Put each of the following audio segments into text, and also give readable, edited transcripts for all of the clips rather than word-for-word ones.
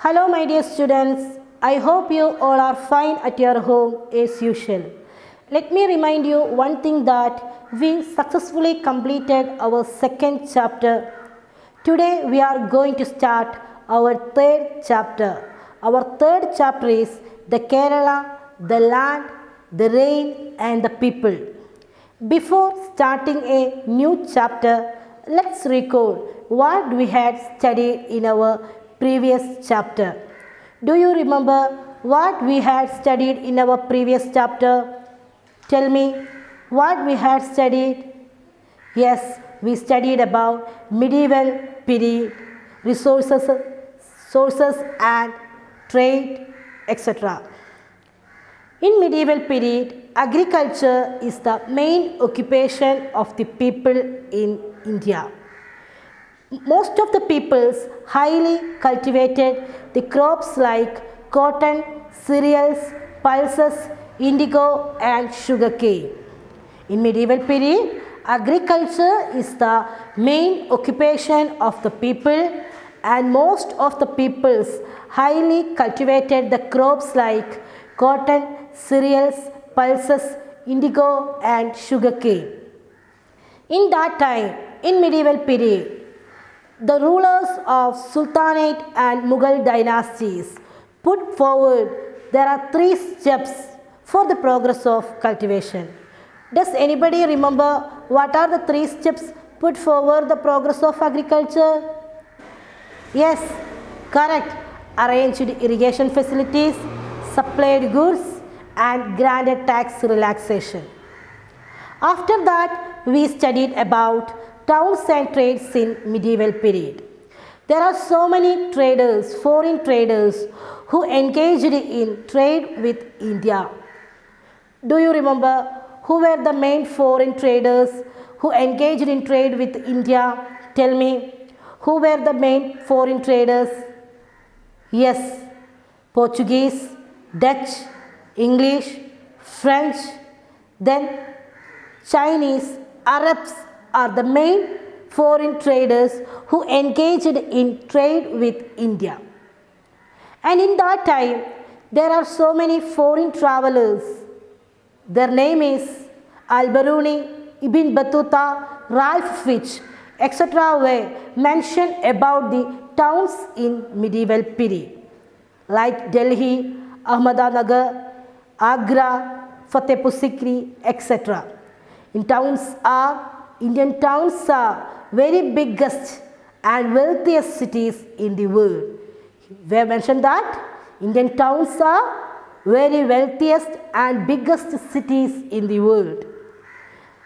Hello, my dear students. I hope you all are fine at your home as usual. Let me remind you one thing that we successfully completed our second chapter. Today we are going to start our third chapter. Our third chapter is the Kerala, the land, the rain and the people. Before starting a new chapter, let's recall what we had studied in our previous chapter. Do you remember what we had studied in our previous chapter? Tell me what we had studied. Yes, we studied about medieval period, resources, sources and trade, etc. In medieval period, agriculture is the main occupation of the people in India. Most of the peoples highly cultivated the crops like cotton, cereals, pulses, indigo and sugarcane. In medieval period, agriculture is the main occupation of the people and most of the peoples highly cultivated the crops like cotton, cereals, pulses, indigo and sugarcane. In that time, in medieval period, the rulers of Sultanate and Mughal dynasties put forward there are 3 steps for the progress of cultivation. Does anybody remember what are the 3 steps put forward the progress of agriculture? Yes, correct. Arranged irrigation facilities, supplied goods and granted tax relaxation. After that, we studied about towns and trades in medieval period. There are so many traders, foreign traders, who engaged in trade with India. Do you remember who were the main foreign traders who engaged in trade with India? Tell me, who were the main foreign traders? Yes, Portuguese, Dutch, English, French, then Chinese, Arabs are the main foreign traders who engaged in trade with India. And in that time, there are so many foreign travelers. Their name is Al-Biruni, Ibn Battuta, Ralph Fitch, etc. were mentioned about the towns in medieval period like Delhi, Ahmednagar, Agra, Fatehpur Sikri, etc. Indian towns are very biggest and wealthiest cities in the world. We have mentioned that Indian towns are very wealthiest and biggest cities in the world.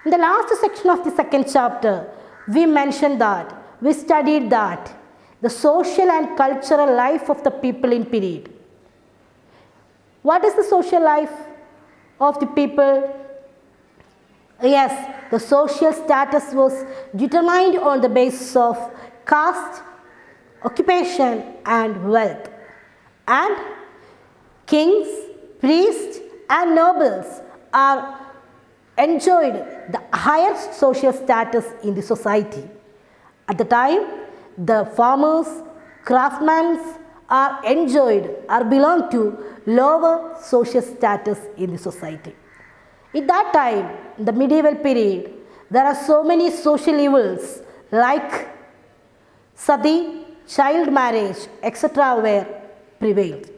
In the last section of the second chapter, we mentioned that, we studied that the social and cultural life of the people in period. What is the social life of the people? Yes, the social status was determined on the basis of caste, occupation and wealth. And kings, priests and nobles are enjoyed the higher social status in the society. At the time, the farmers, craftsmen are belong to lower social status in the society. At that time, in the medieval period, there are so many social evils like sati, child marriage, etc. were prevailed.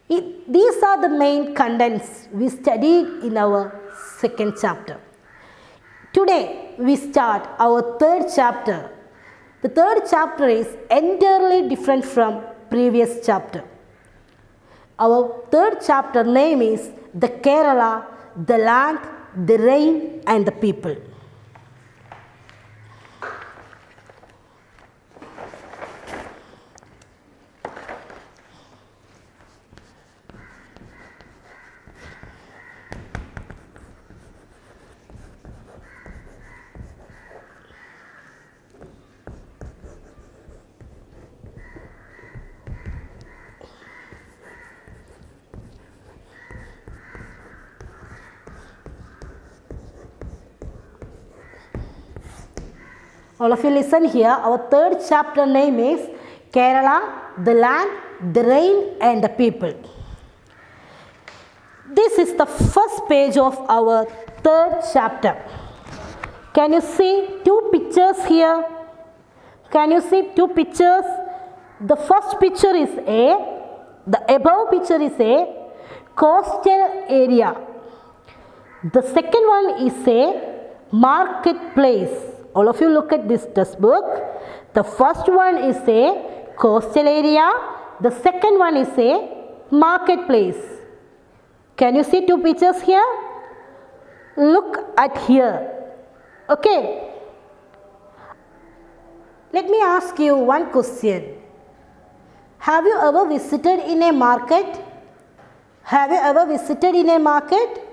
These are the main contents we studied in our second chapter. Today, we start our third chapter. The third chapter is entirely different from previous chapter. Our third chapter name is the Kerala, the land, the rain and the people. All of you listen here. Our third chapter name is Kerala, the land, the rain and the people. This is the first page of our third chapter. Can you see two pictures here? Can you see two pictures? The first picture is the above picture is a coastal area. The second one is a marketplace. All of you look at this textbook. The first one is a coastal area. The second one is a marketplace. Can you see two pictures here? Look at here. Okay. Let me ask you one question. Have you ever visited in a market? Have you ever visited in a market?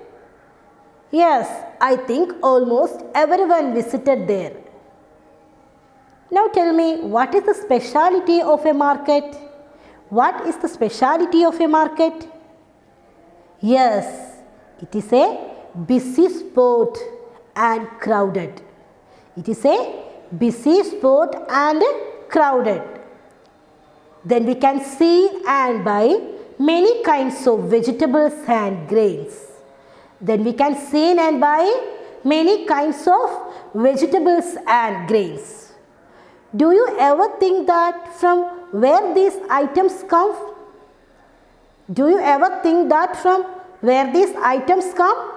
Yes, I think almost everyone visited there. Now tell me, what is the speciality of a market? What is the speciality of a market? Yes, it is a busy spot and crowded. It is a busy spot and crowded. Then we can see and buy many kinds of vegetables and grains. Then we can see and buy many kinds of vegetables and grains. Do you ever think that from where these items come? Do you ever think that from where these items come?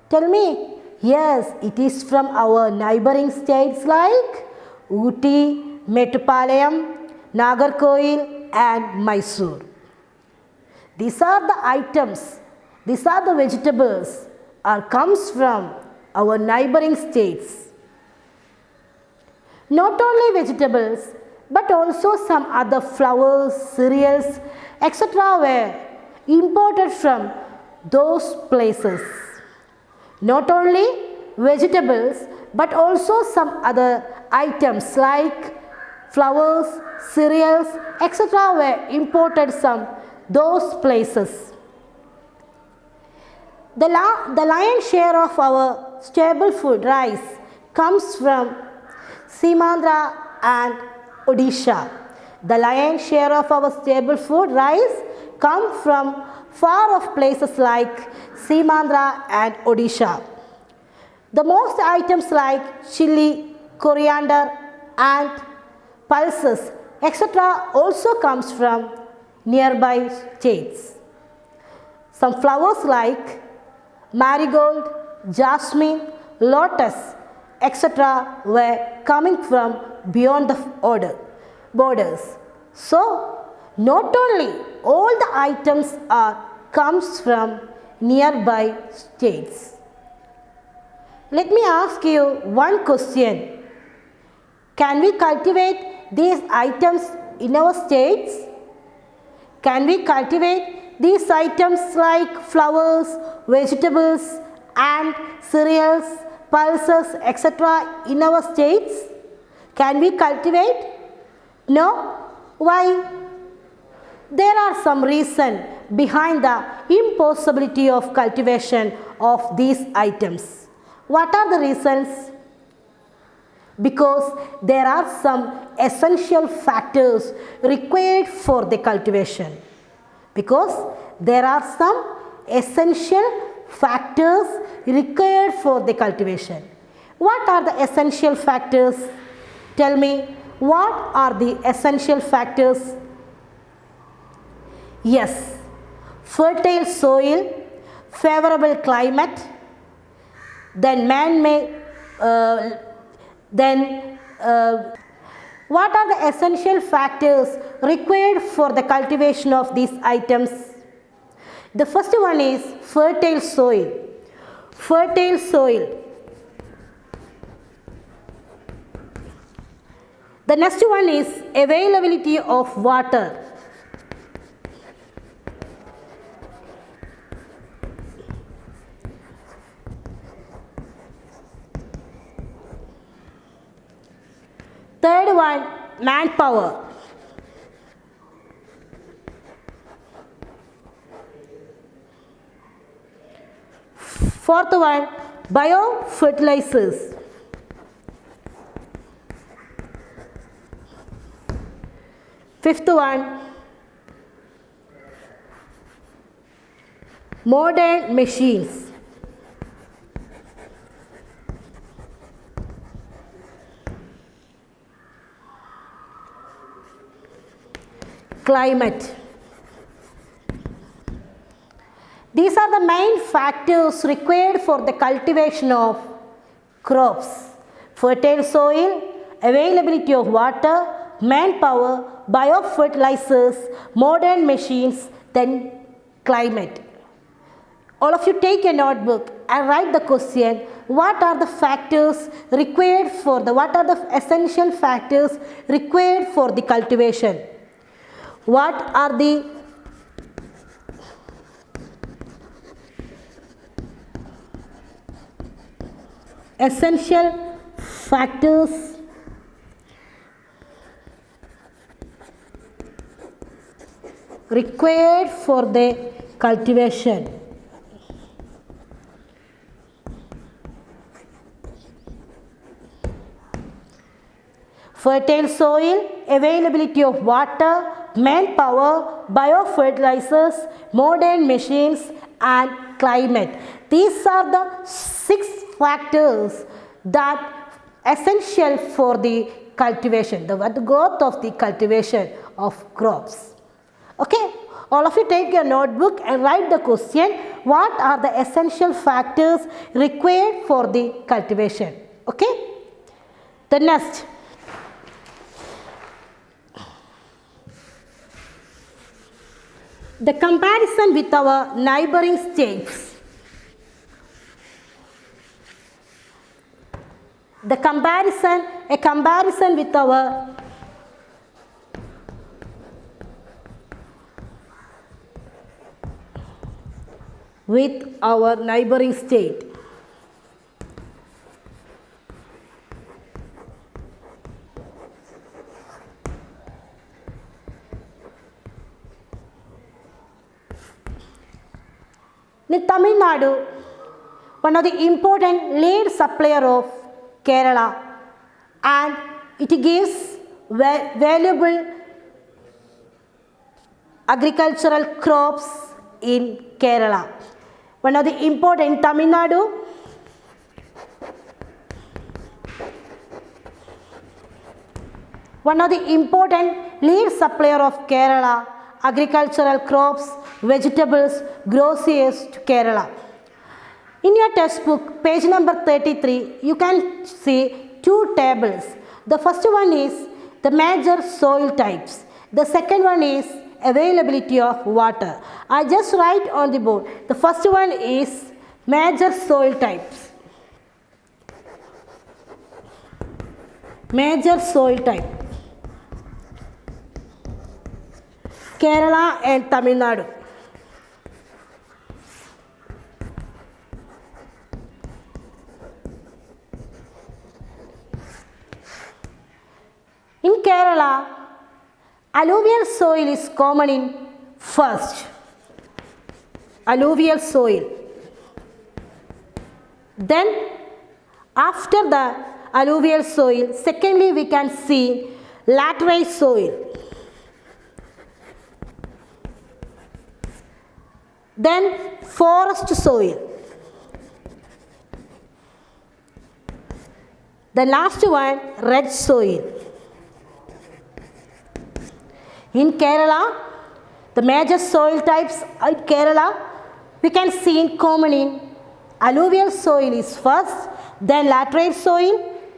Tell me. Yes, it is from our neighboring states like Ooty, Mettupalayam, Nagarkoil and Mysore. These are the items, these are the vegetables comes from our neighboring states. Not only vegetables but also some other flowers, cereals, etc. were imported from those places. Not only vegetables but also some other items like flowers, cereals, etc. were imported from those places. The lion's share of our staple food, rice, comes from Simandra and Odisha. The lion's share of our staple food, rice, comes from far off places like Simandra and Odisha. The most items like chili, coriander and pulses, etc. also comes from nearby states. Some flowers like marigold, jasmine, lotus, etc. were coming from beyond the borders. So, not only all the items comes from nearby states. Let me ask you one question. Can we cultivate these items in our states? Can we cultivate these items like flowers, vegetables and cereals, pulses, etc. in our states? Can we cultivate? No? Why? There are some reasons behind the impossibility of cultivation of these items. What are the reasons? Because there are some essential factors required for the cultivation. Because there are some essential factors required for the cultivation. What are the essential factors? Tell me, what are the essential factors? Yes, fertile soil, favorable climate, then man-made, what are the essential factors required for the cultivation of these items? The first one is fertile soil. Fertile soil. The next one is availability of water. Third one, manpower. Fourth one, biofertilizers. Fifth one, modern machines. Climate. These are the main factors required for the cultivation of crops. Fertile soil, availability of water, manpower, biofertilizers, modern machines, then climate. All of you take a notebook and write the question, what are the factors required for what are the essential factors required for the cultivation? What are the essential factors required for the cultivation? Fertile soil, availability of water, manpower, biofertilizers, modern machines and climate. These are the 6 factors that essential for the cultivation, the growth of the cultivation of crops. Okay, all of you take your notebook and write the question, what are the essential factors required for the cultivation? Okay, the next. The comparison with our neighboring states. A comparison with our neighboring state. In Tamil Nadu, one of the important lead supplier of Kerala, and it gives valuable agricultural crops in Kerala. One of the important Tamil Nadu, one of the important lead supplier of Kerala, agricultural crops, vegetables, groceries to Kerala. In your textbook, page number 33, you can see 2 tables. The first one is the major soil types. The second one is availability of water. I just write on the board. The first one is major soil types. Major soil type. Kerala and Tamil Nadu. In Kerala, alluvial soil is common in first. Alluvial soil. Then, after the alluvial soil, secondly we can see laterite soil. Then, forest soil. The last one, red soil. In Kerala, the major soil types in Kerala, we can see in common in alluvial soil is first, then laterite soil,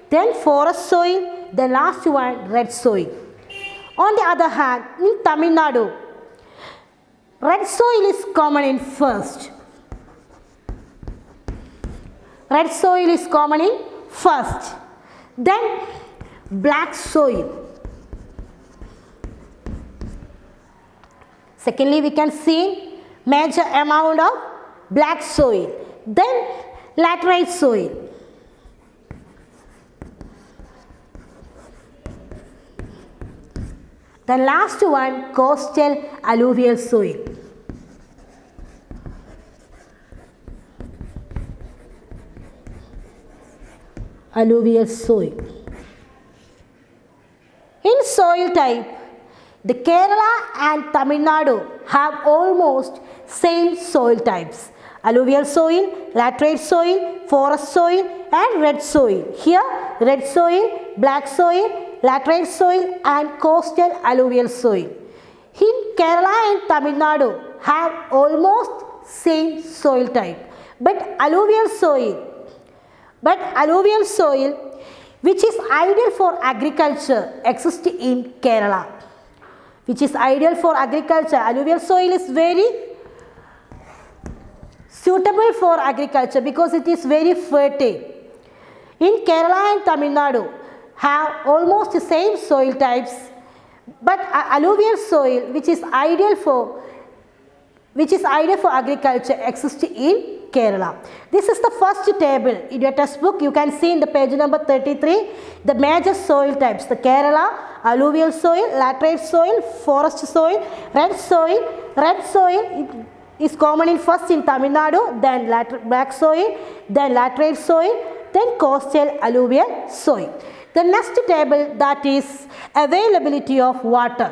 then forest soil, the last one red soil. On the other hand, in Tamil Nadu, red soil is common in first. Red soil is common in first. Then black soil. Secondly, we can see major amount of black soil. Then laterite soil. The last one, coastal alluvial soil. Alluvial soil. In soil type, The Kerala and Tamil Nadu have almost same soil types. Alluvial soil, laterite soil, forest soil and red soil. Here red soil, black soil, laterite soil and coastal alluvial soil. In Kerala and Tamil Nadu have almost same soil type. But alluvial soil which is ideal for agriculture exists in Kerala. Which is ideal for agriculture. Alluvial soil is very suitable for agriculture because it is very fertile. In Kerala and Tamil Nadu have almost the same soil types, but alluvial soil which is ideal for agriculture exists in Kerala. This is the first table in your textbook. You can see in the page number 33 the major soil types. The Kerala, alluvial soil, laterite soil, forest soil, red soil. Red soil is common in first in Tamil Nadu, then black soil, then laterite soil, then coastal alluvial soil. The next table, that is availability of water.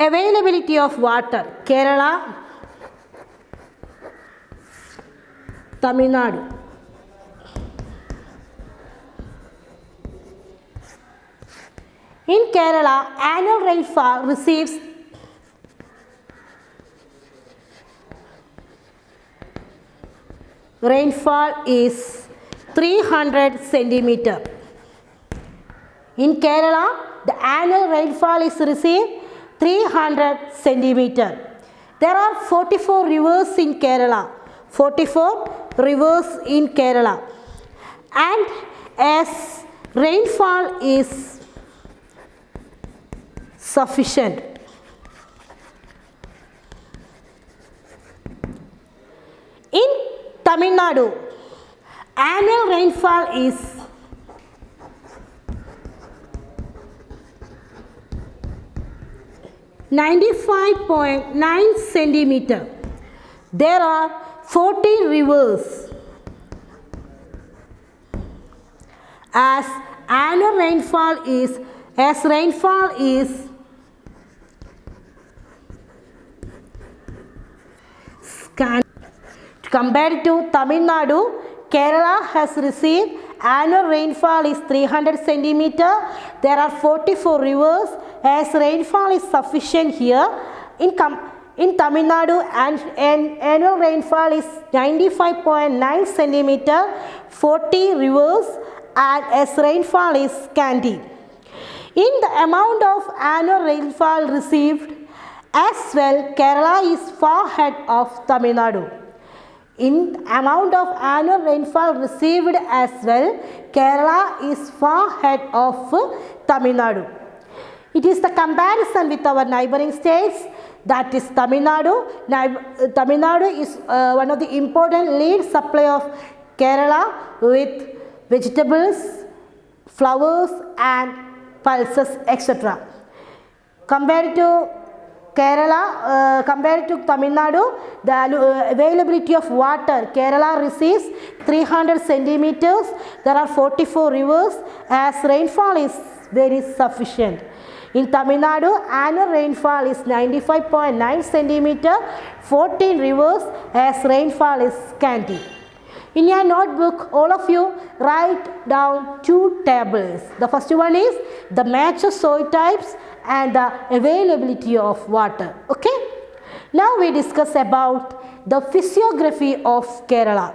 Availability of water. Kerala, Tamil Nadu. In Kerala, annual rainfall receives is 300 centimeter. In Kerala, the annual rainfall is received 300 centimeter. There are 44 rivers in Kerala. 44 rivers in Kerala. And as rainfall is sufficient. In Tamil Nadu, annual rainfall is 95.9 centimeter. There are 14 rivers. As rainfall is scant. Compared to Tamil Nadu, Kerala has received annual rainfall is 300 centimeter. There are 44 rivers. As rainfall is sufficient here. In Tamil Nadu, and annual rainfall is 95.9 centimeter, 40 rivers, and as rainfall is scanty. In the amount of annual rainfall received as well, Kerala is far ahead of Tamil Nadu. In amount of annual rainfall received as well, Kerala is far ahead of Tamil Nadu. It is the comparison with our neighboring states, that is Tamil Nadu. Tamil Nadu is one of the important lead supply of Kerala with vegetables, flowers and pulses, etc. Compared to Kerala, compared to Tamil Nadu, the availability of water, Kerala receives 300 centimeters. There are 44 rivers. As rainfall is very sufficient. In Tamil Nadu, annual rainfall is 95.9 centimeter, 14 rivers, as rainfall is scanty. In your notebook, all of you write down two tables. The first one is the major soil types and the availability of water. Okay? Now we discuss about the physiography of Kerala.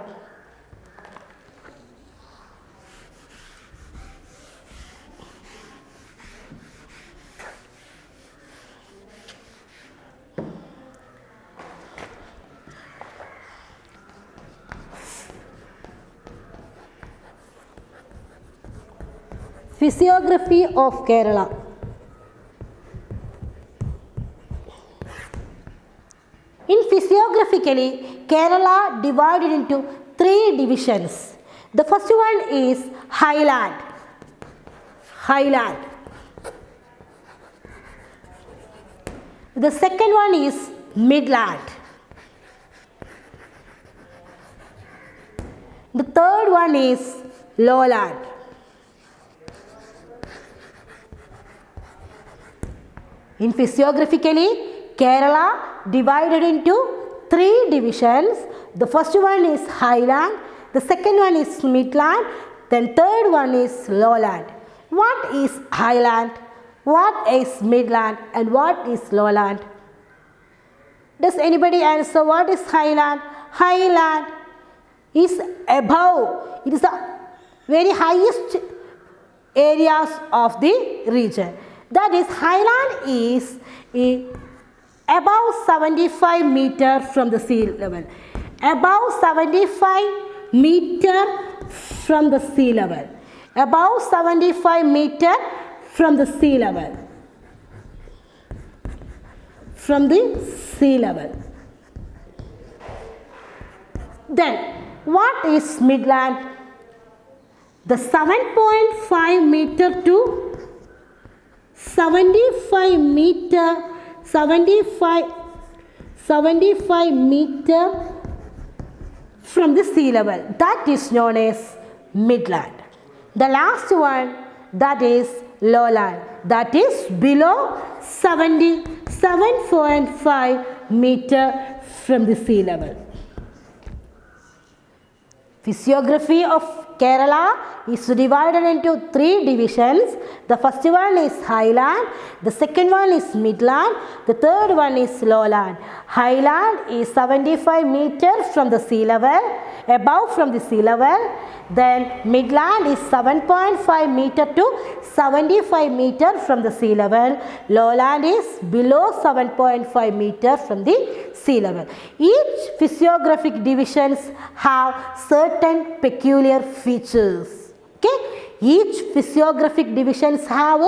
Physiography of Kerala. In physiography Geographically, Kerala divided into 3 divisions. The first one is highland. Highland. The second one is midland. The third one is lowland. In physiographically, Kerala divided into 3 divisions. The first one is highland, the second one is midland, then third one is lowland. What is highland? What is midland? And what is lowland? Does anybody answer what is highland? Highland is above. It is the very highest areas of the region. That is, highland is above 75 meter from the sea level. Above 75 meter from the sea level. Above 75 meter from the sea level. From the sea level. Then, what is midland? The 7.5 meter to 75 meter from the sea level. That is known as midland. The last one, that is lowland. That is below 7.5 meter from the sea level. Physiography of Kerala is divided into 3 divisions. The first one is highland, the second one is midland, the third one is lowland. Highland is 75 meters from the sea level, above from the sea level. Then midland is 7.5 meter to 75 meter from the sea level. Lowland is below 7.5 meter from the sea level. Each physiographic divisions have certain peculiar features. Okay? Each physiographic divisions have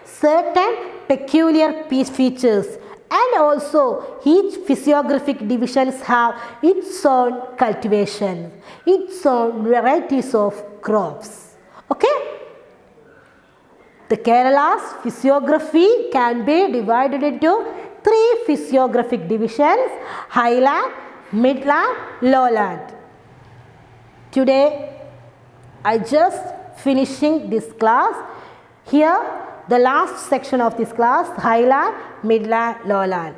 certain peculiar features, and also each physiographic divisions have its own cultivation, its own varieties of crops. Okay? The Kerala's physiography can be divided into 3 physiographic divisions: highland, midland, lowland. Today I just finishing this class. Here the last section of this class, highland, midland, lowland.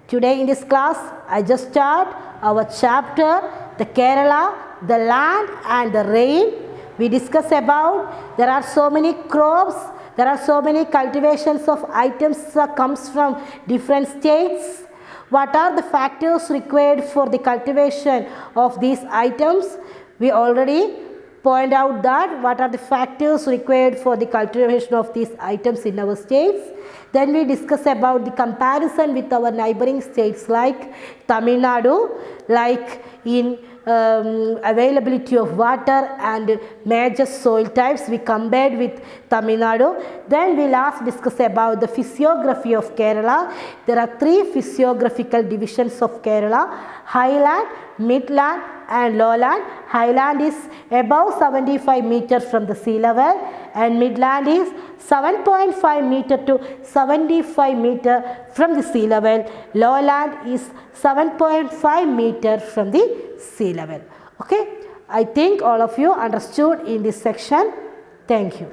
Today in this class I just start our chapter, the Kerala, the land and the rain. We discuss about there are so many crops, there are so many cultivations of items that comes from different states. What are the factors required for the cultivation of these items? We already point out that what are the factors required for the cultivation of these items in our states. Then we discuss about the comparison with our neighboring states like Tamil Nadu, like in availability of water and major soil types. We compared with Tamil Nadu. Then we last discuss about the physiography of Kerala. There are 3 physiographical divisions of Kerala: highland, midland and lowland. Highland is above 75 meters from the sea level, and midland is 7.5 meter to 75 meter from the sea level. Lowland is 7.5 meter from the sea level. Okay, I think all of you understood in this section. Thank you.